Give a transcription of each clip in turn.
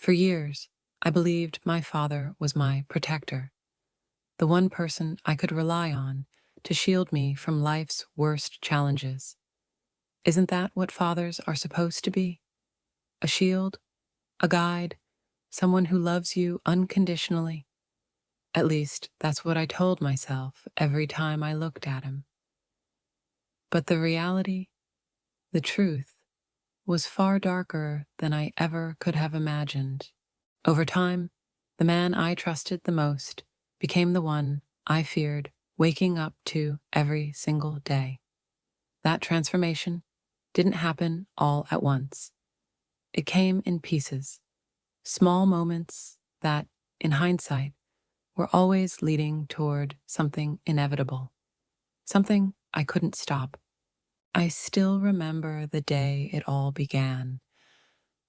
For years, I believed my father was my protector, the one person I could rely on to shield me from life's worst challenges. Isn't that what fathers are supposed to be? A shield, a guide, someone who loves you unconditionally. At least, that's what I told myself every time I looked at him. But the reality, the truth, was far darker than I ever could have imagined. Over time, the man I trusted the most became the one I feared waking up to every single day. That transformation didn't happen all at once. It came in pieces, small moments that, in hindsight, were always leading toward something inevitable, something I couldn't stop. I still remember the day it all began,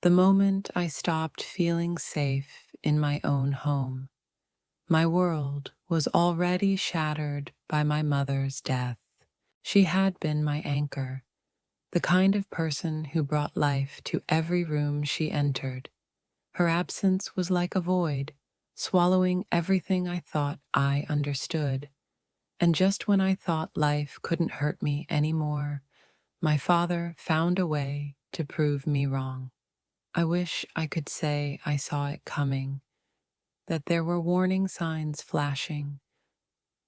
the moment I stopped feeling safe in my own home. My world was already shattered by my mother's death. She had been my anchor, the kind of person who brought life to every room she entered. Her absence was like a void, swallowing everything I thought I understood. And just when I thought life couldn't hurt me anymore, my father found a way to prove me wrong. I wish I could say I saw it coming, that there were warning signs flashing,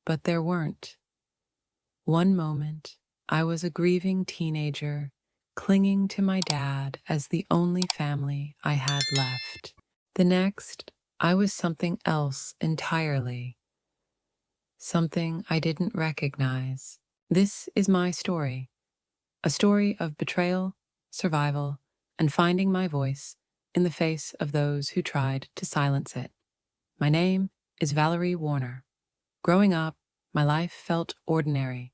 but there weren't. One moment, I was a grieving teenager, clinging to my dad as the only family I had left. The next, I was something else entirely, something I didn't recognize. This is my story, a story of betrayal, survival, and finding my voice in the face of those who tried to silence it. My name is Valerie Warner. Growing up, my life felt ordinary,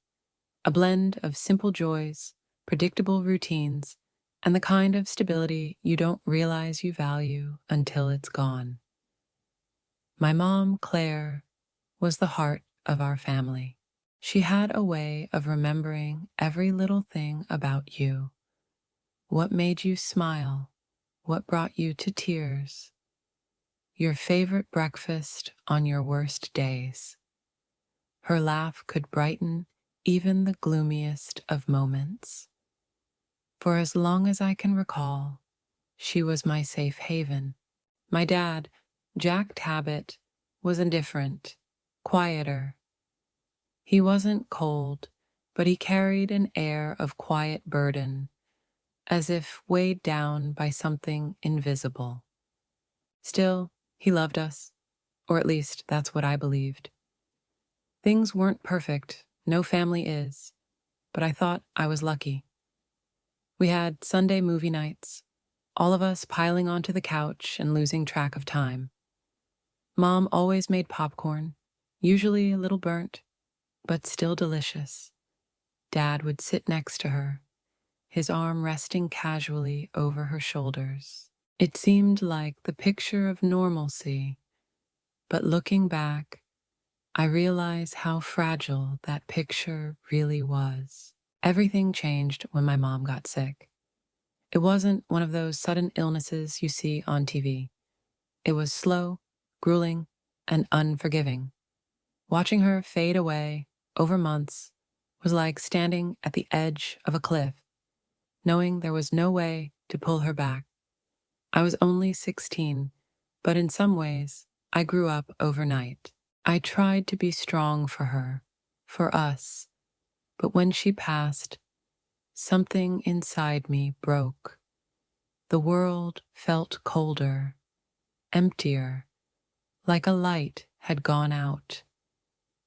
a blend of simple joys, predictable routines, and the kind of stability you don't realize you value until it's gone. My mom, Claire, was the heart of our family. She had a way of remembering every little thing about you. What made you smile? What brought you to tears? Your favorite breakfast on your worst days. Her laugh could brighten even the gloomiest of moments. For as long as I can recall, she was my safe haven. My dad, Jack Tabbitt, was indifferent, quieter. He wasn't cold, but he carried an air of quiet burden, as if weighed down by something invisible. Still, he loved us, or at least that's what I believed. Things weren't perfect, no family is, but I thought I was lucky. We had Sunday movie nights, all of us piling onto the couch and losing track of time. Mom always made popcorn, usually a little burnt, but still delicious. Dad would sit next to her, his arm resting casually over her shoulders. It seemed like the picture of normalcy, but looking back, I realize how fragile that picture really was. Everything changed when my mom got sick. It wasn't one of those sudden illnesses you see on TV. It was slow, grueling, and unforgiving. Watching her fade away over months was like standing at the edge of a cliff, knowing there was no way to pull her back. I was only 16, but in some ways, I grew up overnight. I tried to be strong for her, for us, but when she passed, something inside me broke. The world felt colder, emptier, like a light had gone out,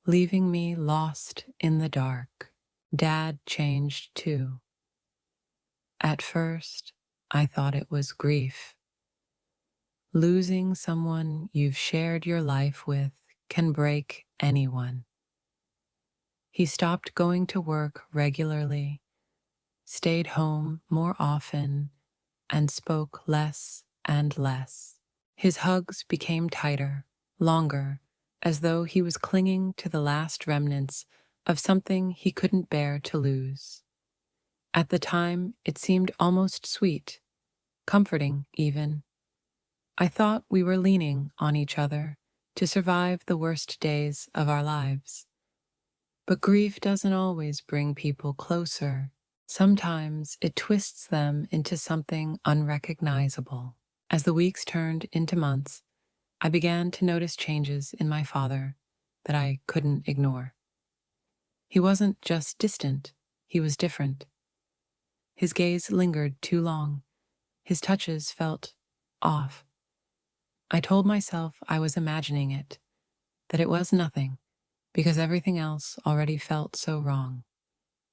leaving me lost in the dark. Dad changed too. At first, I thought it was grief. Losing someone you've shared your life with can break anyone. He stopped going to work regularly, stayed home more often, and spoke less and less. His hugs became tighter, longer, as though he was clinging to the last remnants of something he couldn't bear to lose. At the time, it seemed almost sweet, comforting even. I thought we were leaning on each other to survive the worst days of our lives. But grief doesn't always bring people closer. Sometimes it twists them into something unrecognizable. As the weeks turned into months, I began to notice changes in my father that I couldn't ignore. He wasn't just distant, he was different. His gaze lingered too long. His touches felt off. I told myself I was imagining it, that it was nothing, because everything else already felt so wrong.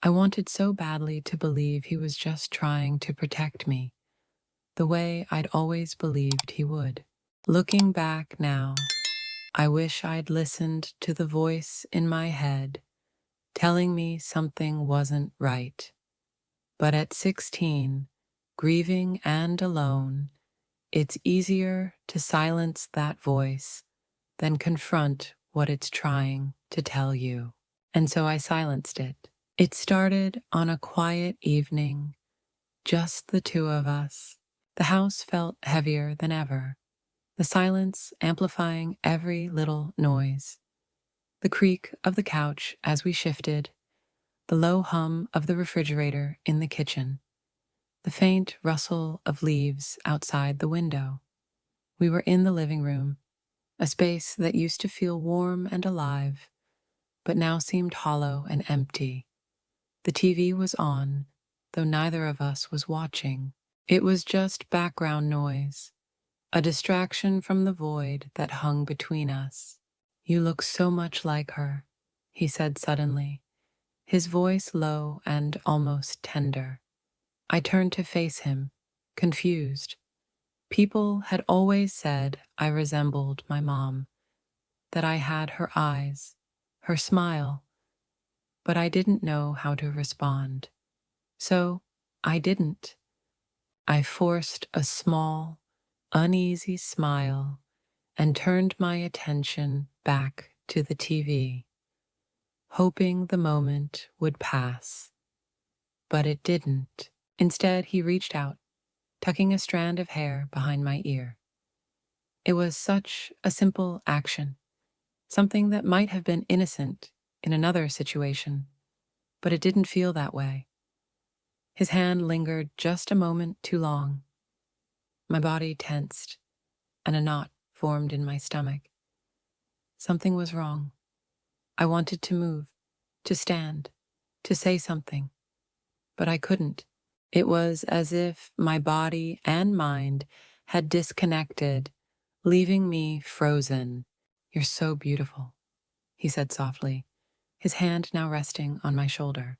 I wanted so badly to believe he was just trying to protect me, the way I'd always believed he would. Looking back now, I wish I'd listened to the voice in my head telling me something wasn't right. But at 16, grieving and alone, it's easier to silence that voice than confront what it's trying to tell you. And so I silenced it. It started on a quiet evening, just the two of us. The house felt heavier than ever, the silence amplifying every little noise. The creak of the couch as we shifted, the low hum of the refrigerator in the kitchen, the faint rustle of leaves outside the window. We were in the living room, a space that used to feel warm and alive, but now seemed hollow and empty. The TV was on, though neither of us was watching. It was just background noise, a distraction from the void that hung between us. "You look so much like her," he said suddenly, his voice low and almost tender. I turned to face him, confused. People had always said I resembled my mom, that I had her eyes, her smile, but I didn't know how to respond. So I didn't. I forced a small, uneasy smile and turned my attention back to the TV, hoping the moment would pass. But it didn't. Instead, he reached out, tucking a strand of hair behind my ear. It was such a simple action, something that might have been innocent in another situation, but it didn't feel that way. His hand lingered just a moment too long. My body tensed, and a knot formed in my stomach. Something was wrong. I wanted to move, to stand, to say something, but I couldn't. It was as if my body and mind had disconnected, leaving me frozen. "You're so beautiful," he said softly, his hand now resting on my shoulder.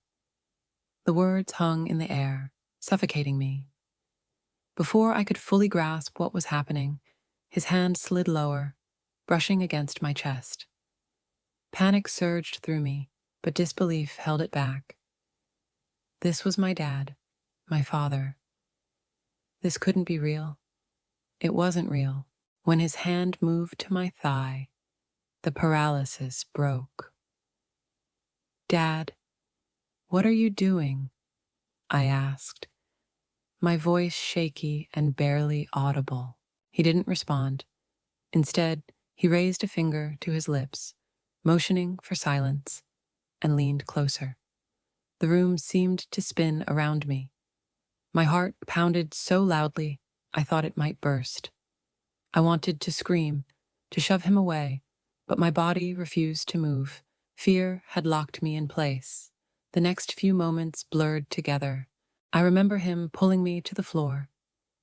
The words hung in the air, suffocating me. Before I could fully grasp what was happening, his hand slid lower, brushing against my chest. Panic surged through me, but disbelief held it back. This was my dad, my father. This couldn't be real. It wasn't real. When his hand moved to my thigh, the paralysis broke. "Dad, what are you doing?" I asked, my voice shaky and barely audible. He didn't respond. Instead, he raised a finger to his lips, motioning for silence, and leaned closer. The room seemed to spin around me. My heart pounded so loudly I thought it might burst. I wanted to scream, to shove him away, but my body refused to move. Fear had locked me in place. The next few moments blurred together. I remember him pulling me to the floor,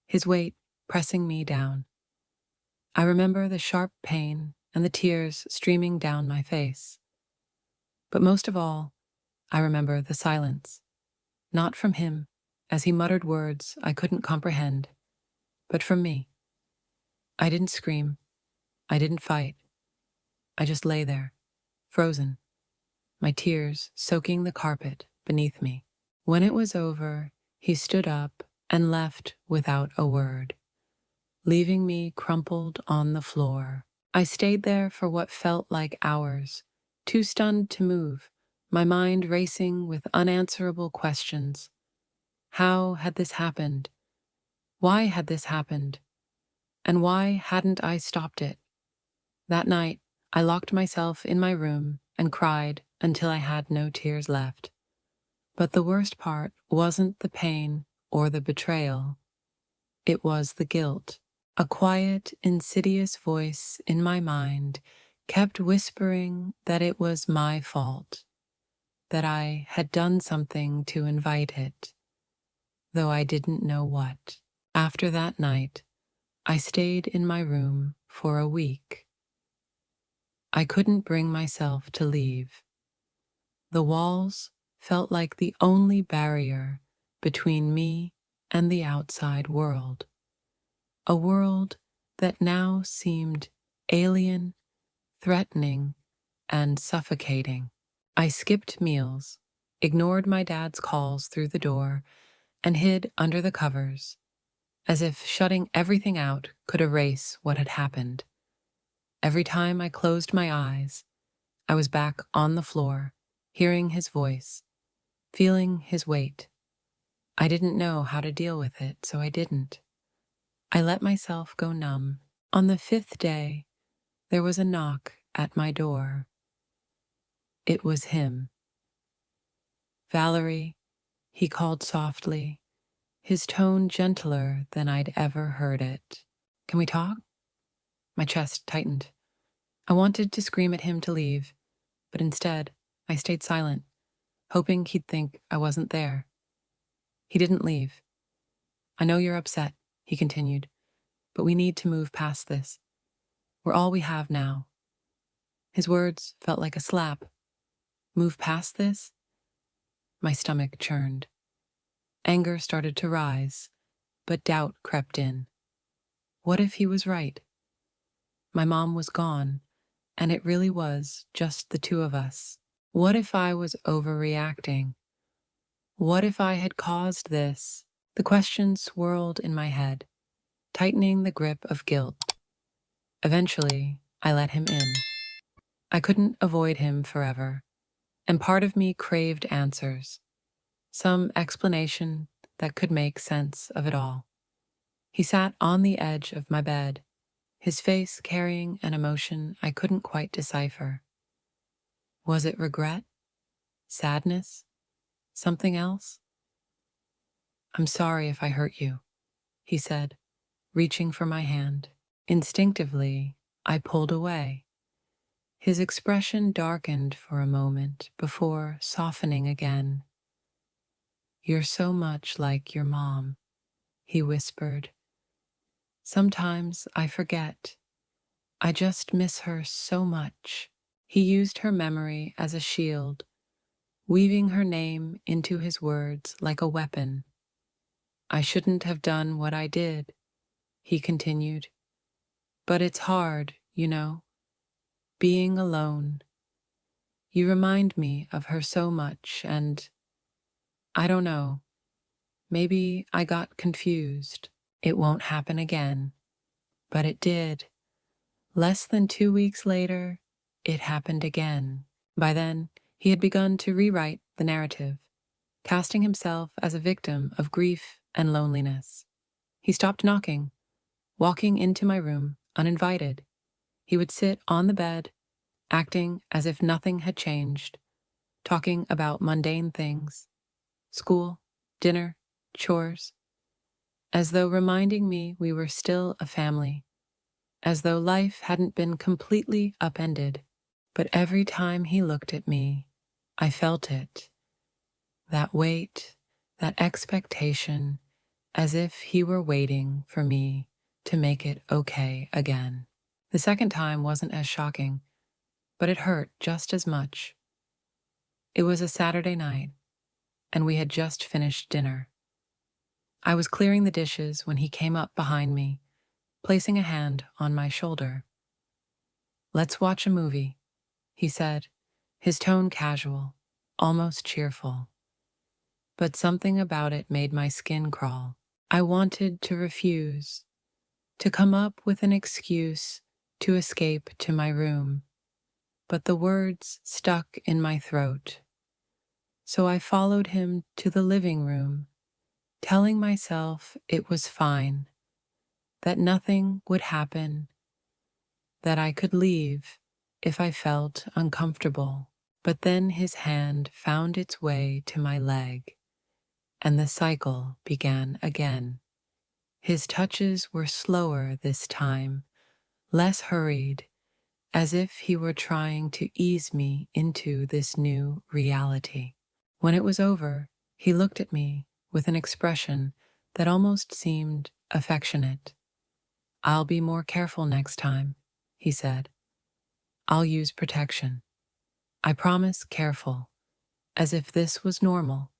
his weight pressing me down. I remember the sharp pain and the tears streaming down my face. But most of all, I remember the silence. Not from him, as he muttered words I couldn't comprehend, but from me. I didn't scream. I didn't fight. I just lay there, frozen, my tears soaking the carpet beneath me. When it was over, he stood up and left without a word, leaving me crumpled on the floor. I stayed there for what felt like hours, too stunned to move, my mind racing with unanswerable questions. How had this happened? Why had this happened? And why hadn't I stopped it? That night, I locked myself in my room and cried until I had no tears left. But the worst part wasn't the pain or the betrayal. It was the guilt. A quiet, insidious voice in my mind kept whispering that it was my fault, that I had done something to invite it, though I didn't know what. After that night, I stayed in my room for a week. I couldn't bring myself to leave. The walls felt like the only barrier between me and the outside world, a world that now seemed alien, threatening, and suffocating. I skipped meals, ignored my dad's calls through the door, and hid under the covers, as if shutting everything out could erase what had happened. Every time I closed my eyes, I was back on the floor, hearing his voice, feeling his weight. I didn't know how to deal with it, so I didn't. I let myself go numb. On the fifth day, there was a knock at my door. It was him. Valerie, he called softly, his tone gentler than I'd ever heard it. Can we talk? My chest tightened. I wanted to scream at him to leave, but instead, I stayed silent, hoping he'd think I wasn't there. He didn't leave. I know you're upset, he continued, but we need to move past this. We're all we have now. His words felt like a slap. Move past this? My stomach churned. Anger started to rise, but doubt crept in. What if he was right? My mom was gone, and it really was just the two of us. What if I was overreacting? What if I had caused this? The question swirled in my head, tightening the grip of guilt. Eventually, I let him in. I couldn't avoid him forever, and part of me craved answers, some explanation that could make sense of it all. He sat on the edge of my bed, his face carrying an emotion I couldn't quite decipher. Was it regret? Sadness? Something else? I'm sorry if I hurt you, he said, reaching for my hand. Instinctively, I pulled away. His expression darkened for a moment before softening again. You're so much like your mom, he whispered. Sometimes I forget. I just miss her so much. He used her memory as a shield, weaving her name into his words like a weapon. I shouldn't have done what I did, he continued. But it's hard, you know, being alone. You remind me of her so much, and I don't know, maybe I got confused. It won't happen again. But it did. Less than 2 weeks later, it happened again. By then, he had begun to rewrite the narrative, casting himself as a victim of grief and loneliness. He stopped knocking, walking into my room uninvited. He would sit on the bed, acting as if nothing had changed, talking about mundane things, school, dinner, chores, as though reminding me we were still a family, as though life hadn't been completely upended. But every time he looked at me, I felt it, that weight, that expectation, as if he were waiting for me to make it okay again. The second time wasn't as shocking, but it hurt just as much. It was a Saturday night, and we had just finished dinner. I was clearing the dishes when he came up behind me, placing a hand on my shoulder. Let's watch a movie, he said, his tone casual, almost cheerful. But something about it made my skin crawl. I wanted to refuse, to come up with an excuse to escape to my room, but the words stuck in my throat. So I followed him to the living room, telling myself it was fine, that nothing would happen, that I could leave if I felt uncomfortable. But then his hand found its way to my leg, and the cycle began again. His touches were slower this time, less hurried, as if he were trying to ease me into this new reality. When it was over, he looked at me with an expression that almost seemed affectionate. "I'll be more careful next time," he said. "I'll use protection. I promise, careful," as if this was normal,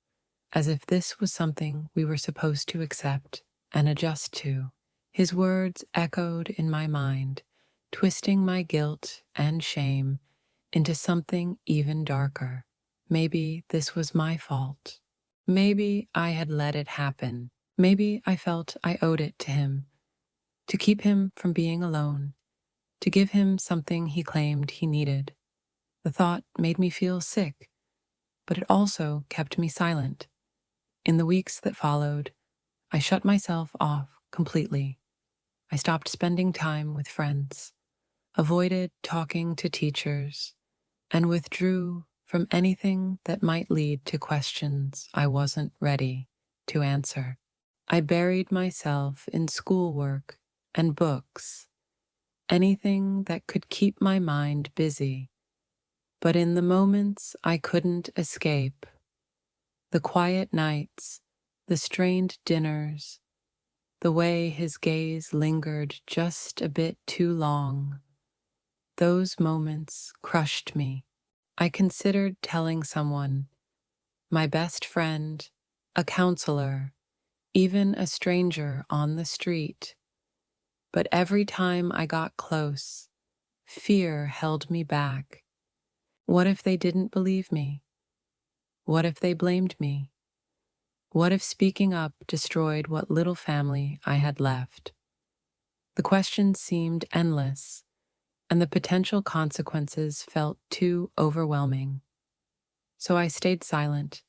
as if this was something we were supposed to accept and adjust to. His words echoed in my mind, twisting my guilt and shame into something even darker. Maybe this was my fault. Maybe I had let it happen. Maybe I felt I owed it to him, to keep him from being alone, to give him something he claimed he needed. The thought made me feel sick, but it also kept me silent. In the weeks that followed, I shut myself off completely. I stopped spending time with friends, avoided talking to teachers, and withdrew from anything that might lead to questions I wasn't ready to answer. I buried myself in schoolwork and books, anything that could keep my mind busy. But in the moments I couldn't escape, the quiet nights, the strained dinners, the way his gaze lingered just a bit too long, those moments crushed me. I considered telling someone, my best friend, a counselor, even a stranger on the street. But every time I got close, fear held me back. What if they didn't believe me? What if they blamed me? What if speaking up destroyed what little family I had left? The questions seemed endless, and the potential consequences felt too overwhelming. So I stayed silent,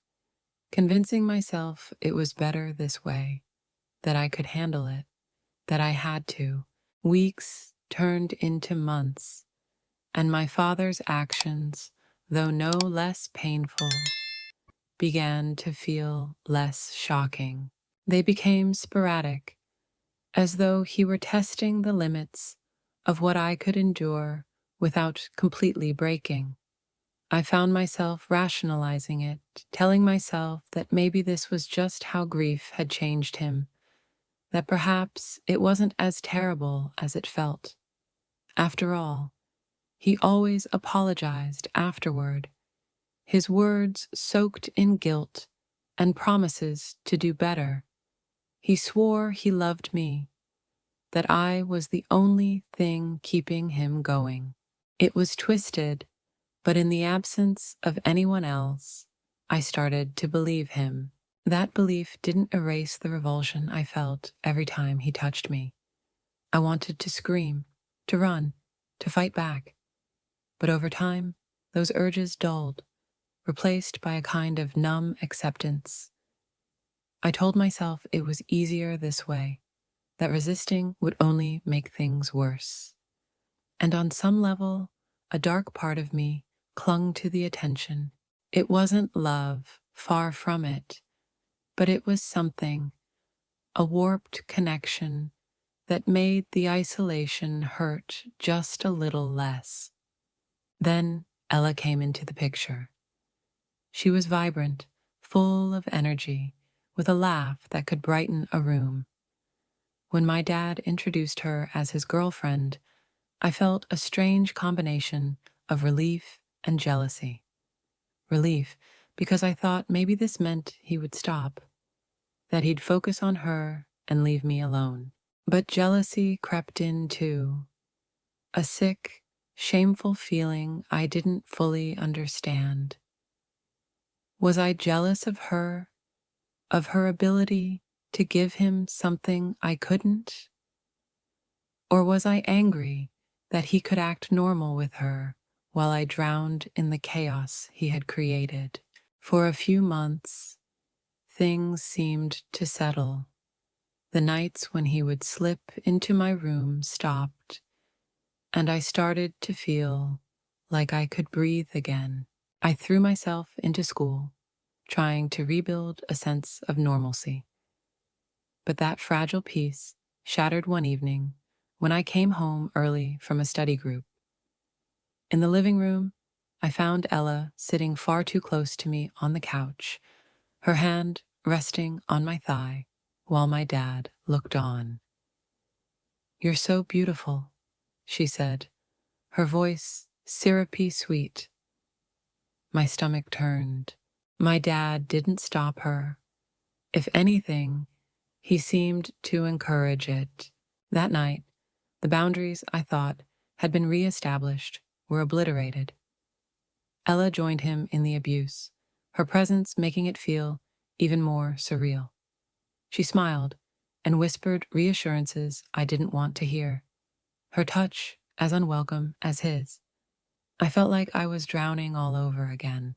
convincing myself it was better this way, that I could handle it, that I had to. Weeks turned into months, and my father's actions, though no less painful, began to feel less shocking. They became sporadic, as though he were testing the limits of what I could endure without completely breaking. I found myself rationalizing it, telling myself that maybe this was just how grief had changed him, that perhaps it wasn't as terrible as it felt. After all, he always apologized afterward, his words soaked in guilt and promises to do better. He swore he loved me, that I was the only thing keeping him going. It was twisted, but in the absence of anyone else, I started to believe him. That belief didn't erase the revulsion I felt every time he touched me. I wanted to scream, to run, to fight back. But over time, those urges dulled, replaced by a kind of numb acceptance. I told myself it was easier this way, that resisting would only make things worse. And on some level, a dark part of me clung to the attention. It wasn't love, far from it, but it was something, a warped connection that made the isolation hurt just a little less. Then Ella came into the picture. She was vibrant, full of energy, with a laugh that could brighten a room. When my dad introduced her as his girlfriend, I felt a strange combination of relief and jealousy. Relief, because I thought maybe this meant he would stop, that he'd focus on her and leave me alone. But jealousy crept in too, a sick, shameful feeling I didn't fully understand. Was I jealous of her ability to give him something I couldn't? Or was I angry that he could act normal with her while I drowned in the chaos he had created? For a few months, things seemed to settle. The nights when he would slip into my room stopped, and I started to feel like I could breathe again. I threw myself into school, trying to rebuild a sense of normalcy. But that fragile peace shattered one evening when I came home early from a study group. In the living room, I found Ella sitting far too close to me on the couch, her hand resting on my thigh while my dad looked on. "You're so beautiful," she said, her voice syrupy sweet. My stomach turned. My dad didn't stop her. If anything, he seemed to encourage it. That night, the boundaries I thought had been reestablished were obliterated. Ella joined him in the abuse, her presence making it feel even more surreal. She smiled and whispered reassurances I didn't want to hear, her touch as unwelcome as his. I felt like I was drowning all over again.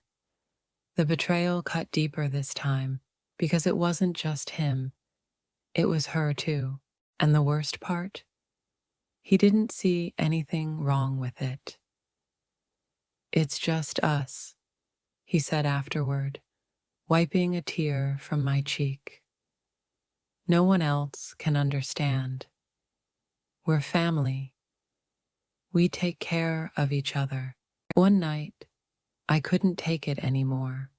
The betrayal cut deeper this time because it wasn't just him, it was her too. And the worst part? He didn't see anything wrong with it. "It's just us," he said afterward, wiping a tear from my cheek. "No one else can understand. We're family. We take care of each other." One night, I couldn't take it anymore.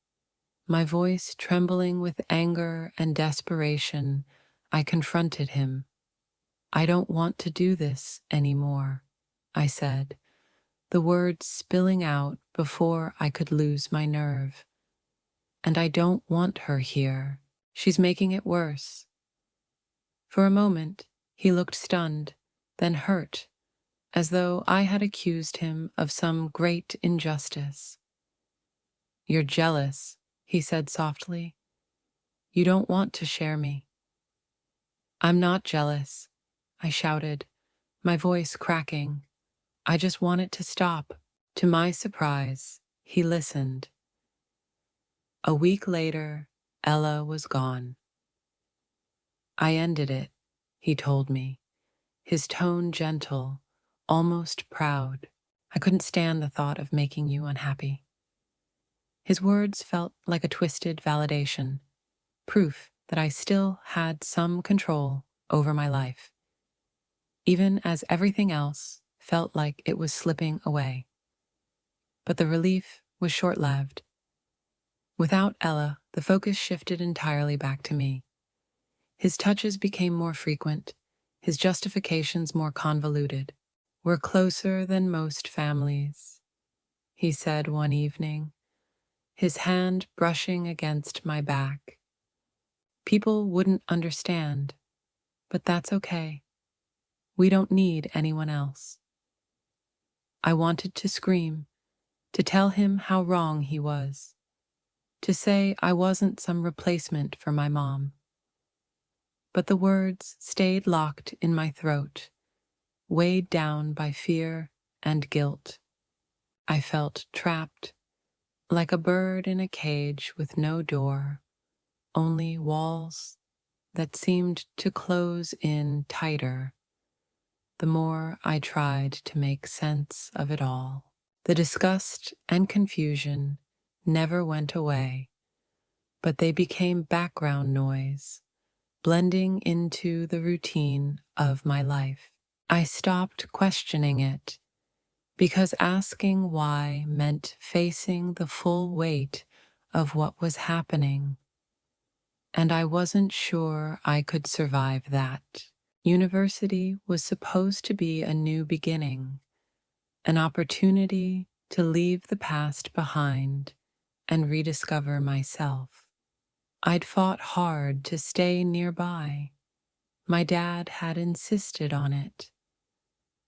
My voice trembling with anger and desperation, I confronted him. "I don't want to do this anymore," I said, the words spilling out before I could lose my nerve. "And I don't want her here. She's making it worse." For a moment, he looked stunned, then hurt, as though I had accused him of some great injustice. "You're jealous," he said softly. "You don't want to share me." "I'm not jealous," I shouted, my voice cracking. "I just want it to stop." To my surprise, he listened. A week later, Ella was gone. "I ended it," he told me, his tone gentle, almost proud. "I couldn't stand the thought of making you unhappy." His words felt like a twisted validation, proof that I still had some control over my life, even as everything else felt like it was slipping away. But the relief was short-lived. Without Ella, the focus shifted entirely back to me. His touches became more frequent, his justifications more convoluted. "We're closer than most families," he said one evening, his hand brushing against my back. "People wouldn't understand, but that's okay. We don't need anyone else." I wanted to scream, to tell him how wrong he was, to say I wasn't some replacement for my mom. But the words stayed locked in my throat, weighed down by fear and guilt. I felt trapped, like a bird in a cage with no door, only walls that seemed to close in tighter the more I tried to make sense of it all. The disgust and confusion never went away, but they became background noise, blending into the routine of my life. I stopped questioning it, because asking why meant facing the full weight of what was happening, and I wasn't sure I could survive that. University was supposed to be a new beginning, an opportunity to leave the past behind and rediscover myself. I'd fought hard to stay nearby. My dad had insisted on it.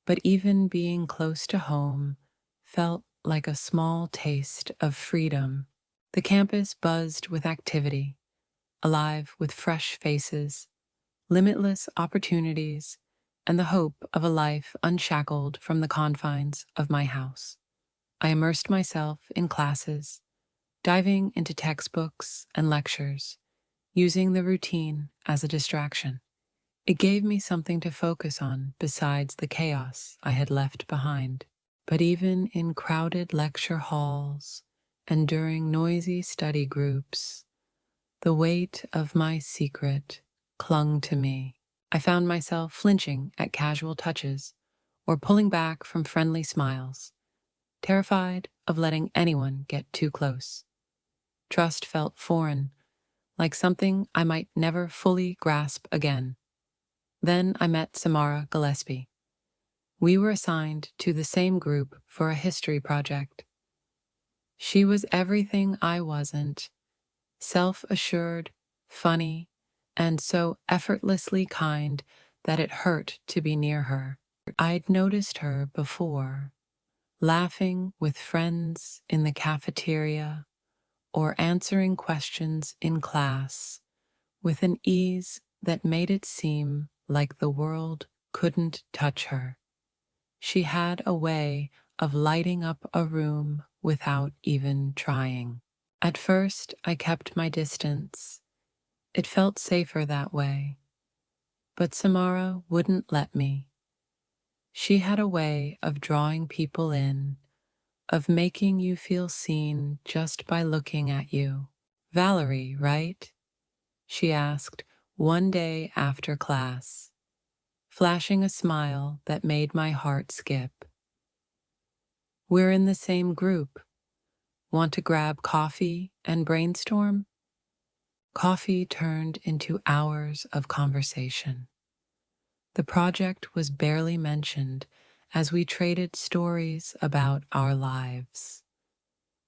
But even being close to home felt like a small taste of freedom. The campus buzzed with activity, alive with fresh faces, limitless opportunities, and the hope of a life unshackled from the confines of my house. I immersed myself in classes, diving into textbooks and lectures, using the routine as a distraction. It gave me something to focus on besides the chaos I had left behind. But even in crowded lecture halls and during noisy study groups, the weight of my secret clung to me. I found myself flinching at casual touches or pulling back from friendly smiles, terrified of letting anyone get too close. Trust felt foreign, like something I might never fully grasp again. Then I met Samara Gillespie. We were assigned to the same group for a history project. She was everything I wasn't, self-assured, funny, and so effortlessly kind that it hurt to be near her. I'd noticed her before, laughing with friends in the cafeteria or answering questions in class with an ease that made it seem like the world couldn't touch her. She had a way of lighting up a room without even trying. At first, I kept my distance. It felt safer that way. But Samara wouldn't let me. She had a way of drawing people in, of making you feel seen just by looking at you. Valerie, right? She asked one day after class, flashing a smile that made my heart skip. We're in the same group. Want to grab coffee and brainstorm? Coffee turned into hours of conversation. The project was barely mentioned as we traded stories about our lives.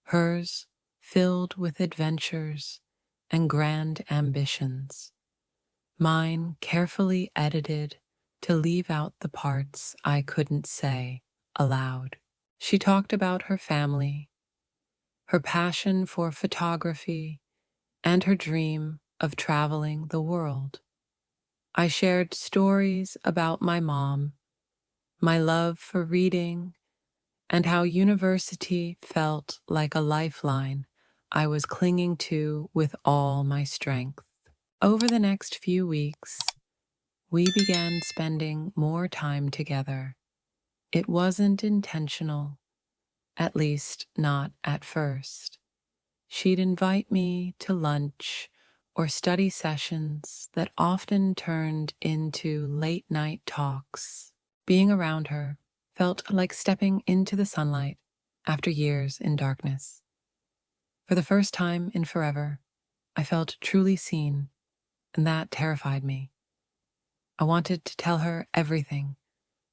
Hers filled with adventures and grand ambitions. Mine carefully edited to leave out the parts I couldn't say aloud. She talked about her family, her passion for photography, and her dream of traveling the world. I shared stories about my mom, my love for reading, and how university felt like a lifeline I was clinging to with all my strength. Over the next few weeks, we began spending more time together. It wasn't intentional, at least not at first. She'd invite me to lunch or study sessions that often turned into late-night talks. Being around her felt like stepping into the sunlight after years in darkness. For the first time in forever, I felt truly seen, and that terrified me. I wanted to tell her everything,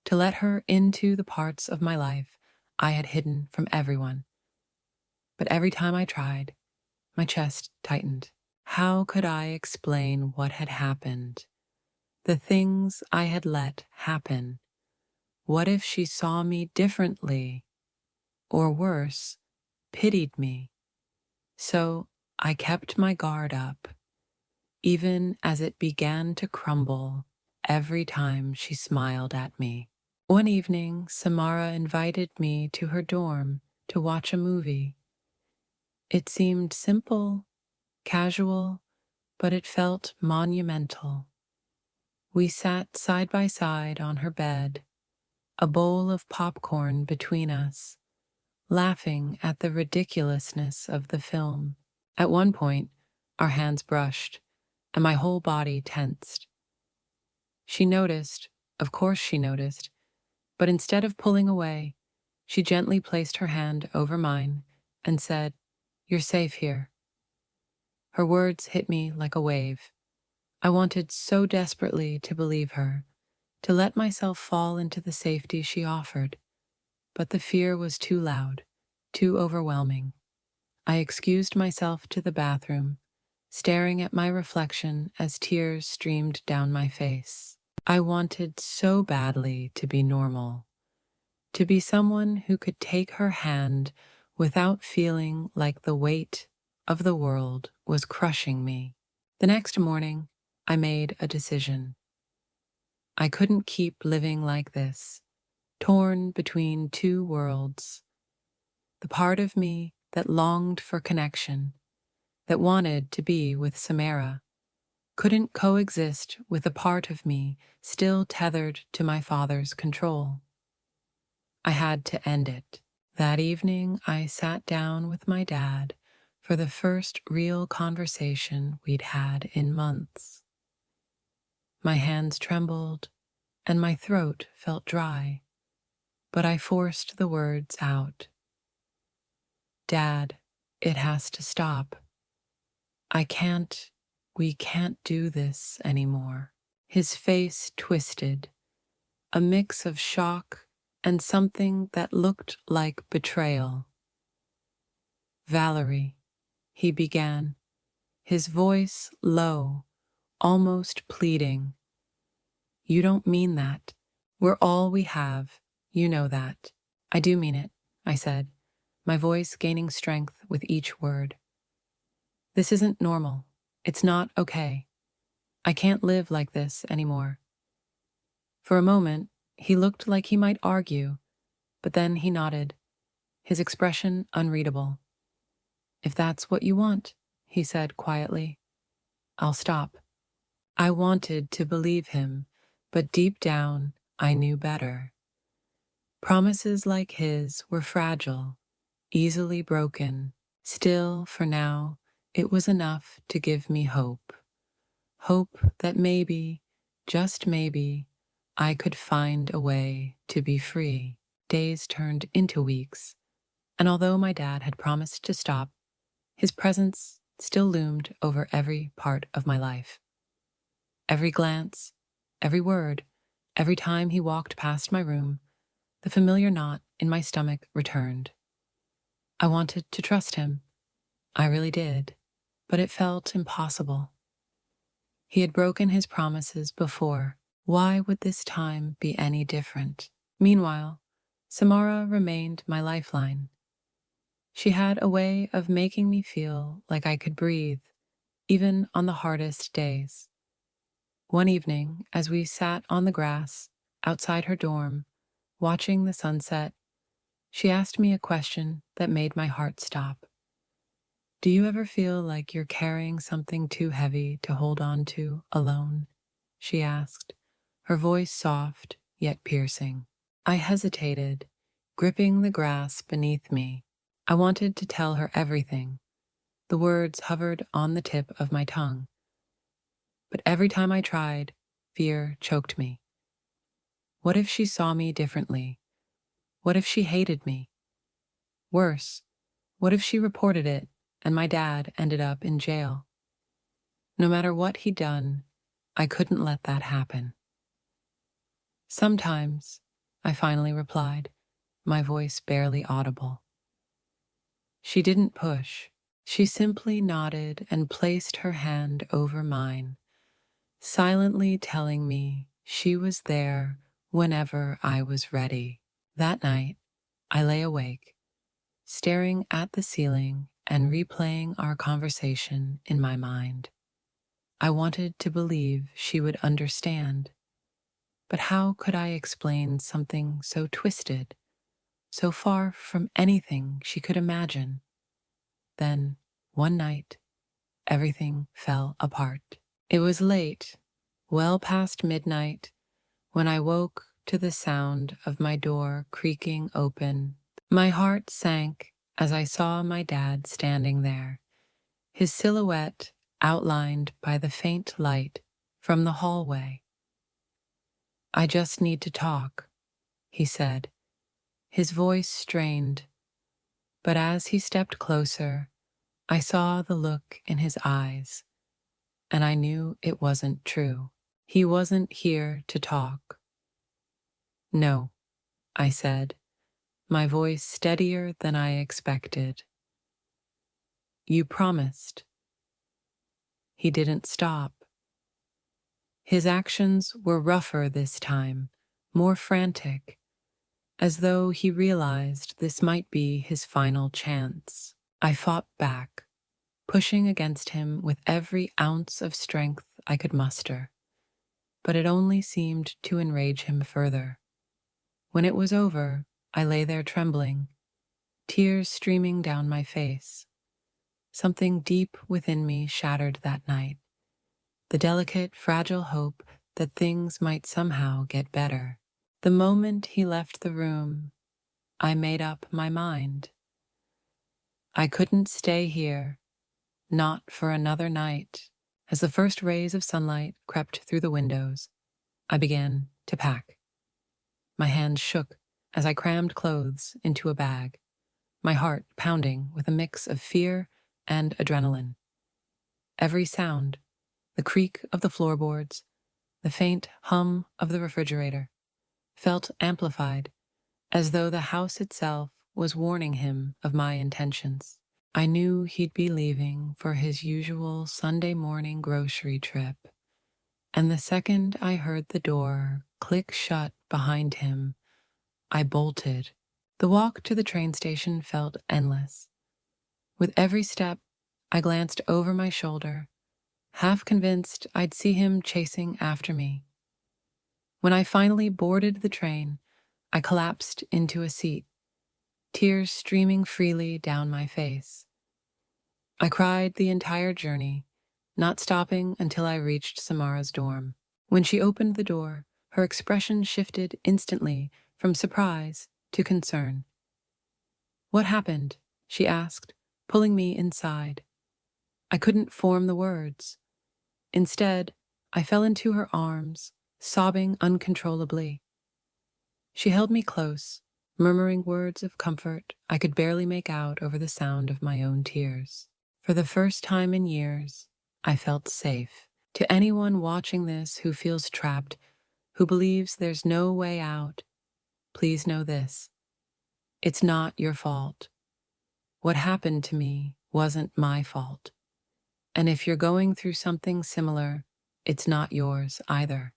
to let her into the parts of my life I had hidden from everyone. But every time I tried, my chest tightened. How could I explain what had happened? The things I had let happen? What if she saw me differently? Or worse, pitied me? So I kept my guard up, even as it began to crumble every time she smiled at me. One evening, Samara invited me to her dorm to watch a movie. It seemed simple, casual, but it felt monumental. We sat side by side on her bed, a bowl of popcorn between us, laughing at the ridiculousness of the film. At one point, our hands brushed, and my whole body tensed. She noticed, of course she noticed, but instead of pulling away, she gently placed her hand over mine and said, "You're safe here." Her words hit me like a wave. I wanted so desperately to believe her, to let myself fall into the safety she offered, but the fear was too loud, too overwhelming. I excused myself to the bathroom, staring at my reflection as tears streamed down my face. I wanted so badly to be normal, to be someone who could take her hand without feeling like the weight of the world was crushing me. The next morning, I made a decision. I couldn't keep living like this, torn between two worlds. The part of me that longed for connection, that wanted to be with Samara, couldn't coexist with the part of me still tethered to my father's control. I had to end it. That evening, I sat down with my dad for the first real conversation we'd had in months. My hands trembled and my throat felt dry, but I forced the words out. Dad, it has to stop. We can't do this anymore. His face twisted, a mix of shock and something that looked like betrayal. Valerie, he began, his voice low, almost pleading. You don't mean that. We're all we have. You know that. I do mean it, I said, my voice gaining strength with each word. This isn't normal. It's not okay. I can't live like this anymore. For a moment, he looked like he might argue, but then he nodded, his expression unreadable. If that's what you want, he said quietly, I'll stop. I wanted to believe him, but deep down, I knew better. Promises like his were fragile, easily broken. Still, for now, it was enough to give me hope. Hope that maybe, just maybe, I could find a way to be free. Days turned into weeks, and although my dad had promised to stop, his presence still loomed over every part of my life. Every glance, every word, every time he walked past my room, the familiar knot in my stomach returned. I wanted to trust him. I really did, but it felt impossible. He had broken his promises before. Why would this time be any different? Meanwhile, Samara remained my lifeline. She had a way of making me feel like I could breathe, even on the hardest days. One evening, as we sat on the grass outside her dorm, watching the sunset, she asked me a question that made my heart stop. Do you ever feel like you're carrying something too heavy to hold on to alone? She asked, her voice soft yet piercing. I hesitated, gripping the grass beneath me. I wanted to tell her everything. The words hovered on the tip of my tongue. But every time I tried, fear choked me. What if she saw me differently? What if she hated me? Worse, what if she reported it and my dad ended up in jail? No matter what he'd done, I couldn't let that happen. Sometimes, I finally replied, my voice barely audible. She didn't push. She simply nodded and placed her hand over mine, silently telling me she was there whenever I was ready. That night, I lay awake, staring at the ceiling and replaying our conversation in my mind. I wanted to believe she would understand, but how could I explain something so twisted, so far from anything she could imagine? Then, one night, everything fell apart. It was late, well past midnight, when I woke to the sound of my door creaking open. My heart sank as I saw my dad standing there, his silhouette outlined by the faint light from the hallway. I just need to talk, he said, his voice strained. But as he stepped closer, I saw the look in his eyes, and I knew it wasn't true. He wasn't here to talk. No, I said, my voice steadier than I expected. You promised. He didn't stop. His actions were rougher this time, more frantic, as though he realized this might be his final chance. I fought back, pushing against him with every ounce of strength I could muster, but it only seemed to enrage him further. When it was over, I lay there trembling, tears streaming down my face. Something deep within me shattered that night. the delicate, fragile hope that things might somehow get better. The moment he left the room, I made up my mind. I couldn't stay here, not for another night. As the first rays of sunlight crept through the windows, I began to pack. My hands shook as I crammed clothes into a bag, my heart pounding with a mix of fear and adrenaline. Every sound, the creak of the floorboards, the faint hum of the refrigerator, felt amplified, as though the house itself was warning him of my intentions. I knew he'd be leaving for his usual Sunday morning grocery trip, and the second I heard the door click shut behind him, I bolted. The walk to the train station felt endless. With every step, I glanced over my shoulder, half convinced I'd see him chasing after me. When I finally boarded the train, I collapsed into a seat, tears streaming freely down my face. I cried the entire journey, not stopping until I reached Samara's dorm. When she opened the door, her expression shifted instantly from surprise to concern. "What happened?" she asked, pulling me inside. I couldn't form the words. Instead, I fell into her arms, sobbing uncontrollably. She held me close, murmuring words of comfort I could barely make out over the sound of my own tears. For the first time in years, I felt safe. To anyone watching this who feels trapped, who believes there's no way out, please know this: it's not your fault. What happened to me wasn't my fault. And if you're going through something similar, it's not yours either.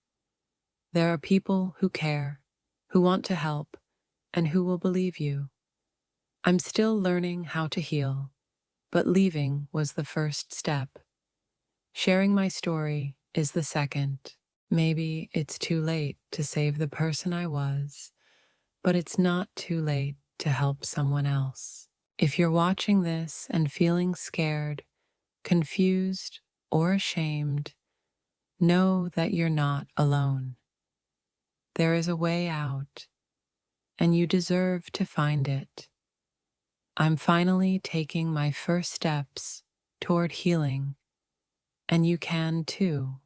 There are people who care, who want to help, and who will believe you. I'm still learning how to heal, but leaving was the first step. Sharing my story is the second. Maybe it's too late to save the person I was, but it's not too late to help someone else. If you're watching this and feeling scared, confused, or ashamed, know that you're not alone. There is a way out, and you deserve to find it. I'm finally taking my first steps toward healing, and you can too.